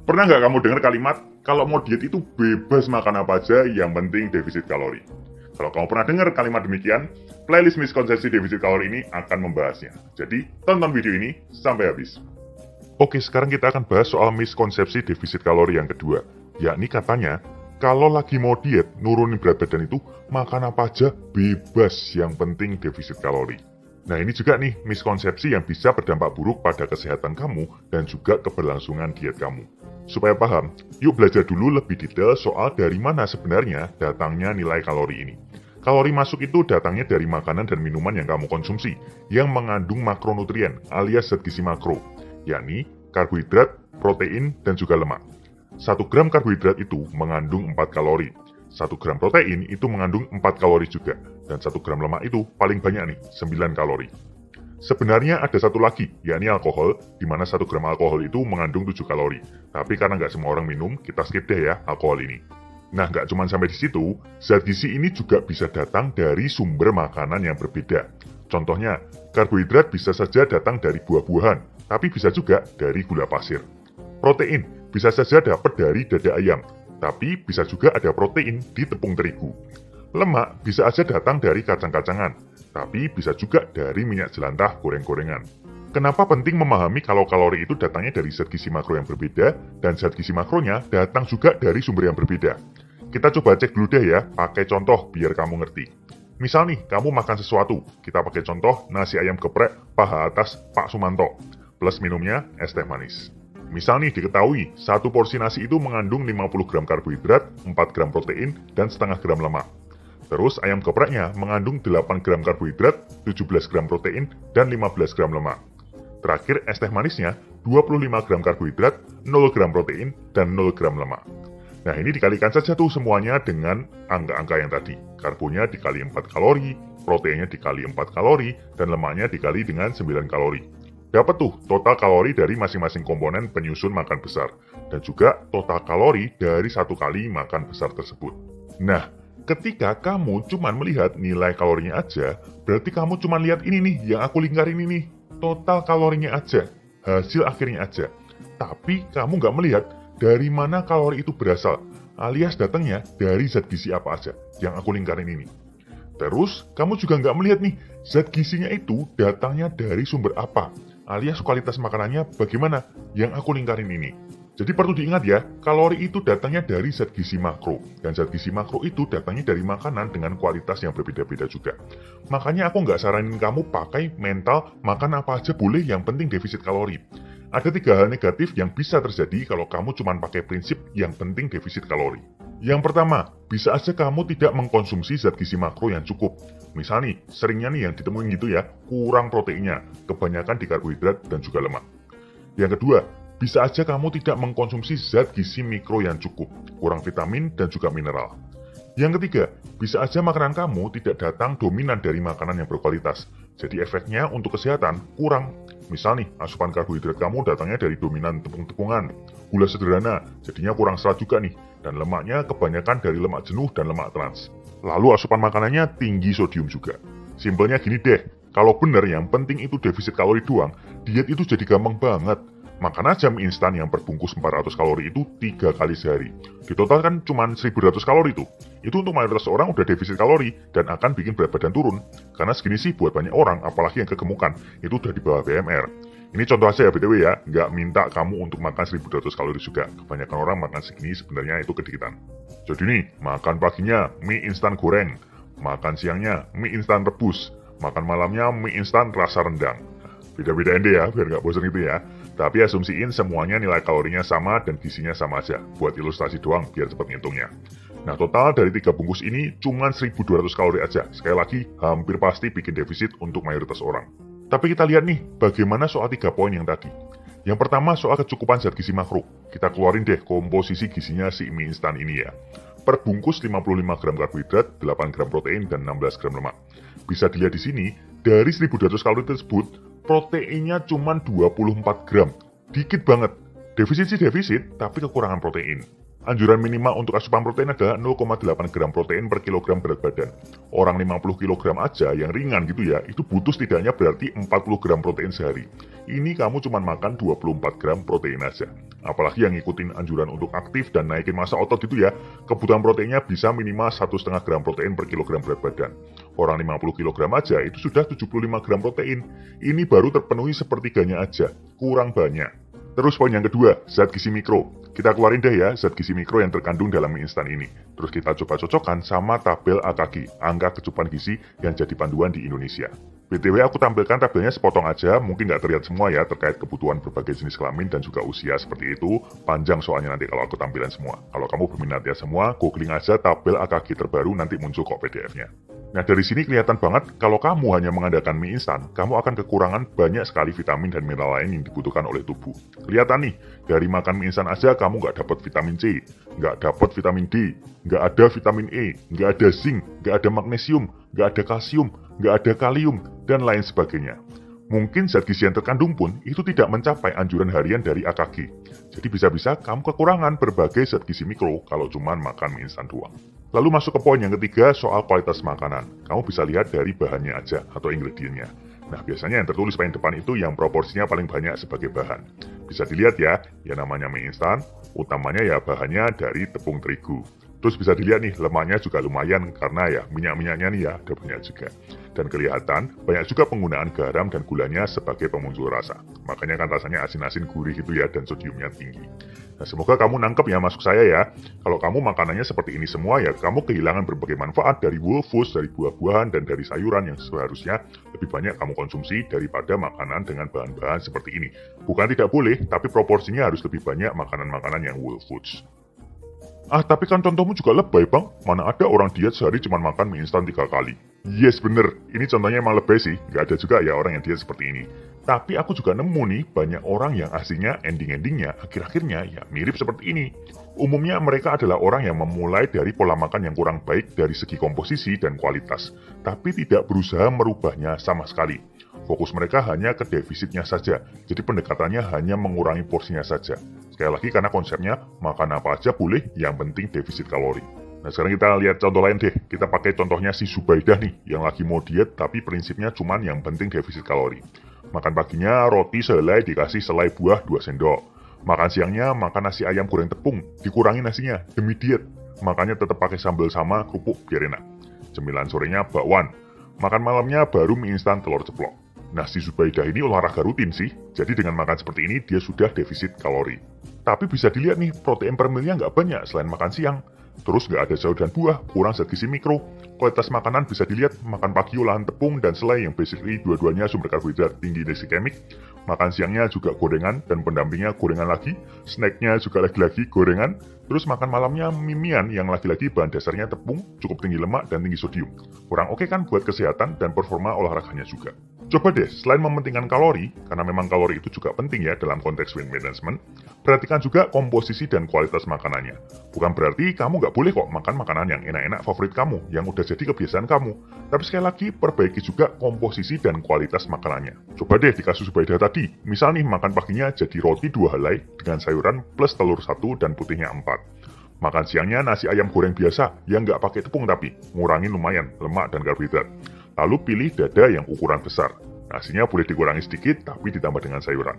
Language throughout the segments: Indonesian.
Pernah nggak kamu dengar kalimat, kalau mau diet itu bebas makan apa aja, yang penting defisit kalori? Kalau kamu pernah dengar kalimat demikian, playlist miskonsepsi defisit kalori ini akan membahasnya. Jadi, tonton video ini sampai habis. Oke, sekarang kita akan bahas soal miskonsepsi defisit kalori yang kedua, yakni katanya, kalau lagi mau diet, nurunin berat badan itu, makan apa aja bebas, yang penting defisit kalori. Nah, ini juga nih miskonsepsi yang bisa berdampak buruk pada kesehatan kamu dan juga keberlangsungan diet kamu. Supaya paham, yuk belajar dulu lebih detail soal dari mana sebenarnya datangnya nilai kalori ini. Kalori masuk itu datangnya dari makanan dan minuman yang kamu konsumsi, yang mengandung makronutrien alias zat gizi makro, yakni karbohidrat, protein, dan juga lemak. 1 gram karbohidrat itu mengandung 4 kalori. 1 gram protein itu mengandung 4 kalori juga, dan 1 gram lemak itu paling banyak nih, 9 kalori. Sebenarnya ada satu lagi, yakni alkohol, di mana 1 gram alkohol itu mengandung 7 kalori. Tapi karena nggak semua orang minum, kita skip deh ya alkohol ini. Nah, nggak cuma sampai di situ, zat gizi ini juga bisa datang dari sumber makanan yang berbeda. Contohnya, karbohidrat bisa saja datang dari buah-buahan, tapi bisa juga dari gula pasir. Protein bisa saja dapat dari dada ayam, tapi bisa juga ada protein di tepung terigu. Lemak bisa aja datang dari kacang-kacangan, tapi bisa juga dari minyak jelantah goreng-gorengan. Kenapa penting memahami kalau kalori itu datangnya dari zat gizi makro yang berbeda, dan zat gizi makronya datang juga dari sumber yang berbeda? Kita coba cek dulu deh ya, pakai contoh biar kamu ngerti. Misal nih, kamu makan sesuatu, kita pakai contoh nasi ayam geprek paha atas Pak Sumanto, plus minumnya es teh manis. Misal nih diketahui, satu porsi nasi itu mengandung 50 gram karbohidrat, 4 gram protein, dan setengah gram lemak. Terus ayam gepreknya mengandung 8 gram karbohidrat, 17 gram protein, dan 15 gram lemak. Terakhir es teh manisnya 25 gram karbohidrat, 0 gram protein, dan 0 gram lemak. Nah, ini dikalikan saja tuh semuanya dengan angka-angka yang tadi. Karbonya dikali 4 kalori, proteinnya dikali 4 kalori, dan lemaknya dikali dengan 9 kalori. Dapat tuh total kalori dari masing-masing komponen penyusun makan besar, dan juga total kalori dari satu kali makan besar tersebut. Nah, ketika kamu cuma melihat nilai kalorinya aja, berarti kamu cuma lihat ini nih, yang aku lingkarin ini, total kalorinya aja, hasil akhirnya aja. Tapi kamu nggak melihat dari mana kalori itu berasal, alias datangnya dari zat gizi apa aja, yang aku lingkarin ini. Terus, kamu juga nggak melihat nih, zat gizinya itu datangnya dari sumber apa, alias kualitas makanannya bagaimana, yang aku lingkarin ini. Jadi perlu diingat ya, kalori itu datangnya dari zat gizi makro, dan zat gizi makro itu datangnya dari makanan dengan kualitas yang berbeda-beda juga. Makanya aku nggak saranin kamu pakai mental, makan apa aja boleh, yang penting defisit kalori. Ada 3 hal negatif yang bisa terjadi kalau kamu cuma pakai prinsip yang penting defisit kalori. Yang pertama, bisa aja kamu tidak mengkonsumsi zat gizi makro yang cukup. Misal nih, seringnya nih yang ditemuin gitu ya, kurang proteinnya, kebanyakan di karbohidrat dan juga lemak. Yang kedua, bisa aja kamu tidak mengkonsumsi zat gizi mikro yang cukup, kurang vitamin dan juga mineral. Yang ketiga, bisa aja makanan kamu tidak datang dominan dari makanan yang berkualitas, jadi efeknya untuk kesehatan kurang. Misal nih, asupan karbohidrat kamu datangnya dari dominan tepung-tepungan, gula sederhana, jadinya kurang serat juga nih, dan lemaknya kebanyakan dari lemak jenuh dan lemak trans. Lalu asupan makanannya tinggi sodium juga. Simpelnya gini deh, kalau bener yang penting itu defisit kalori doang, diet itu jadi gampang banget. Makan aja mie instan yang berbungkus 400 kalori itu 3 kali sehari. Di total kan cuma 1200 kalori tuh. Itu untuk mayoritas orang udah defisit kalori dan akan bikin berat badan turun. Karena segini sih buat banyak orang, apalagi yang kegemukan, itu udah di bawah BMR. Ini contoh aja ya BTW ya, nggak minta kamu untuk makan 1200 kalori juga. Kebanyakan orang makan segini sebenarnya itu kedikitan. Jadi nih, makan paginya mie instan goreng, makan siangnya mie instan rebus, makan malamnya mie instan rasa rendang. Beda-beda ende ya, biar nggak bosan gitu ya. Tapi asumsiin semuanya nilai kalorinya sama dan gizinya sama aja. Buat ilustrasi doang, biar cepat ngitungnya. Nah, total dari 3 bungkus ini cuma 1200 kalori aja. Sekali lagi, hampir pasti bikin defisit untuk mayoritas orang. Tapi kita lihat nih, bagaimana soal 3 poin yang tadi. Yang pertama soal kecukupan zat gizi makro. Kita keluarin deh komposisi gizinya si mie instan ini ya. Per bungkus 55 gram karbohidrat, 8 gram protein, dan 16 gram lemak. Bisa dilihat di sini, dari 1200 kalori tersebut, proteinnya cuma 24 gram. Dikit banget. Defisit sih defisit, tapi kekurangan protein. Anjuran minimal untuk asupan protein adalah 0,8 gram protein per kilogram berat badan. Orang 50 kg aja yang ringan gitu ya, itu butuh setidaknya berarti 40 gram protein sehari. Ini kamu cuma makan 24 gram protein aja. Apalagi yang ngikutin anjuran untuk aktif dan naikin massa otot gitu ya, kebutuhan proteinnya bisa minimal 1,5 gram protein per kilogram berat badan. Orang 50 kilogram aja itu sudah 75 gram protein. Ini baru terpenuhi sepertiganya aja, kurang banyak. Terus poin yang kedua, zat gizi mikro. Kita keluarin deh ya zat gizi mikro yang terkandung dalam mie instan ini. Terus kita coba cocokkan sama tabel AKG, angka kecukupan gizi yang jadi panduan di Indonesia. BTW aku tampilkan tabelnya sepotong aja, mungkin nggak terlihat semua ya terkait kebutuhan berbagai jenis kelamin dan juga usia seperti itu. Panjang soalnya nanti kalau aku tampilkan semua. Kalau kamu berminat ya semua, googling aja tabel AKG terbaru, nanti muncul kok PDF-nya. Nah dari sini kelihatan banget kalau kamu hanya mengandalkan mie instan, kamu akan kekurangan banyak sekali vitamin dan mineral lain yang dibutuhkan oleh tubuh. Kelihatan nih, dari makan mie instan aja kamu nggak dapat vitamin C, nggak dapat vitamin D, nggak ada vitamin E, nggak ada zinc, nggak ada magnesium, nggak ada kalsium, nggak ada kalium, dan lain sebagainya. Mungkin zat gizi yang terkandung pun itu tidak mencapai anjuran harian dari AKG. Jadi bisa-bisa kamu kekurangan berbagai zat gizi mikro kalau cuma makan mie instan doang. Lalu masuk ke poin yang ketiga soal kualitas makanan. Kamu bisa lihat dari bahannya aja atau ingredientnya. Nah biasanya yang tertulis paling depan itu yang proporsinya paling banyak sebagai bahan. Bisa dilihat ya, yang namanya mie instan, utamanya ya bahannya dari tepung terigu. Terus bisa dilihat nih, lemaknya juga lumayan karena ya minyak-minyaknya nih ya ada banyak juga. Dan kelihatan banyak juga penggunaan garam dan gulanya sebagai pemunculrasa. Makanya kan rasanya asin-asin gurih gitu ya dan sodiumnya tinggi. Nah semoga kamu nangkep ya masuk saya ya. Kalau kamu makanannya seperti ini semua ya kamu kehilangan berbagai manfaat dari whole foods, dari buah-buahan dan dari sayuran yang seharusnya lebih banyak kamu konsumsi daripada makanan dengan bahan-bahan seperti ini. Bukan tidak boleh, tapi proporsinya harus lebih banyak makanan-makanan yang whole foods. Ah, tapi kan contohmu juga lebay bang. Mana ada orang diet sehari cuma makan mie instan 3 kali. Yes, bener. Ini contohnya emang lebay sih. Gak ada juga ya orang yang diet seperti ini. Tapi aku juga nemu nih banyak orang yang aslinya ending-endingnya, akhir-akhirnya ya mirip seperti ini. Umumnya mereka adalah orang yang memulai dari pola makan yang kurang baik dari segi komposisi dan kualitas. Tapi tidak berusaha merubahnya sama sekali. Fokus mereka hanya ke defisitnya saja. Jadi pendekatannya hanya mengurangi porsinya saja. Sekali lagi karena konsepnya makan apa aja boleh, yang penting defisit kalori. Nah sekarang kita lihat contoh lain deh. Kita pakai contohnya si Zubaidah nih, yang lagi mau diet tapi prinsipnya cuman yang penting defisit kalori. Makan paginya roti sehelai dikasih selai buah 2 sendok. Makan siangnya makan nasi ayam goreng tepung, dikurangi nasinya demi diet. Makannya tetap pakai sambal sama kerupuk biar enak. Cemilan sorenya bakwan. Makan malamnya baru mie instan telur ceplok. Nah si Zubaidah ini olahraga rutin sih, jadi dengan makan seperti ini dia sudah defisit kalori. Tapi bisa dilihat nih, protein per milnya nggak banyak selain makan siang. Terus nggak ada sayur dan buah, kurang zat gizi mikro. Kualitas makanan bisa dilihat, makan pagi olahan tepung dan selai yang basically dua-duanya sumber karbohidrat tinggi dari glikemik. Makan siangnya juga gorengan dan pendampingnya gorengan lagi. Snacknya juga lagi-lagi gorengan. Terus makan malamnya mie-mian yang lagi-lagi bahan dasarnya tepung, cukup tinggi lemak dan tinggi sodium. Kurang oke kan buat kesehatan dan performa olahraganya juga. Coba deh, selain mementingkan kalori, karena memang kalori itu juga penting ya dalam konteks weight management, perhatikan juga komposisi dan kualitas makanannya. Bukan berarti kamu nggak boleh kok makan makanan yang enak-enak favorit kamu, yang udah jadi kebiasaan kamu. Tapi sekali lagi, perbaiki juga komposisi dan kualitas makanannya. Coba deh di kasus Zubaidah tadi, misal nih makan paginya jadi roti 2 helai dengan sayuran plus telur 1 dan putihnya 4. Makan siangnya nasi ayam goreng biasa, yang nggak pakai tepung tapi, ngurangin lumayan lemak dan karbohidrat. Lalu pilih dada yang ukuran besar. Nasinya boleh dikurangi sedikit, tapi ditambah dengan sayuran.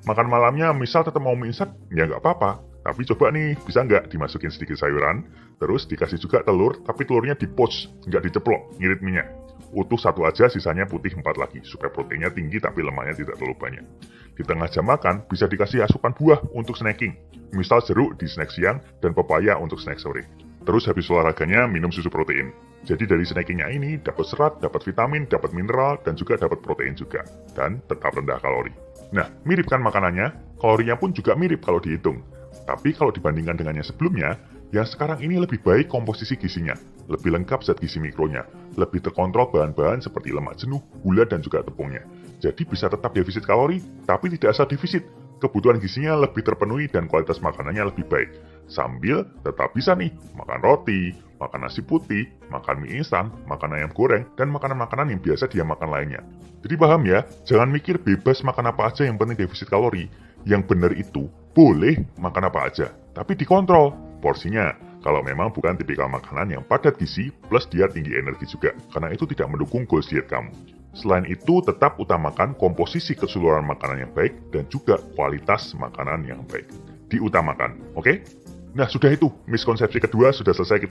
Makan malamnya misal tetap mau mie instan, ya nggak apa-apa. Tapi coba nih, bisa nggak dimasukin sedikit sayuran, terus dikasih juga telur, tapi telurnya di-poach, nggak diceplok, ngirit minyak. Utuh 1 aja, sisanya putih 4 lagi, supaya proteinnya tinggi tapi lemaknya tidak terlalu banyak. Di tengah jam makan, bisa dikasih asupan buah untuk snacking. Misal jeruk di snack siang, dan pepaya untuk snack sore. Terus habis olahraganya, minum susu protein. Jadi dari snackingnya ini dapat serat, dapat vitamin, dapat mineral, dan juga dapat protein juga. Dan tetap rendah kalori. Nah, mirip kan makanannya? Kalorinya pun juga mirip kalau dihitung. Tapi kalau dibandingkan dengan yang sebelumnya, yang sekarang ini lebih baik komposisi gizinya, lebih lengkap zat gizi mikronya, lebih terkontrol bahan-bahan seperti lemak jenuh, gula, dan juga tepungnya. Jadi bisa tetap defisit kalori, tapi tidak asal defisit. Kebutuhan gizinya lebih terpenuhi dan kualitas makanannya lebih baik. Sambil tetap bisa nih, makan roti, makan nasi putih, makan mie instan, makan ayam goreng, dan makanan-makanan yang biasa dia makan lainnya. Jadi paham ya, jangan mikir bebas makan apa aja yang penting defisit kalori. Yang benar itu, boleh makan apa aja, tapi dikontrol porsinya. Kalau memang bukan tipikal makanan yang padat gizi plus dia tinggi energi juga, karena itu tidak mendukung goals diet kamu. Selain itu, tetap utamakan komposisi keseluruhan makanan yang baik dan juga kualitas makanan yang baik. diutamakan. Oke? Nah, sudah itu. Miskonsepsi kedua sudah selesai.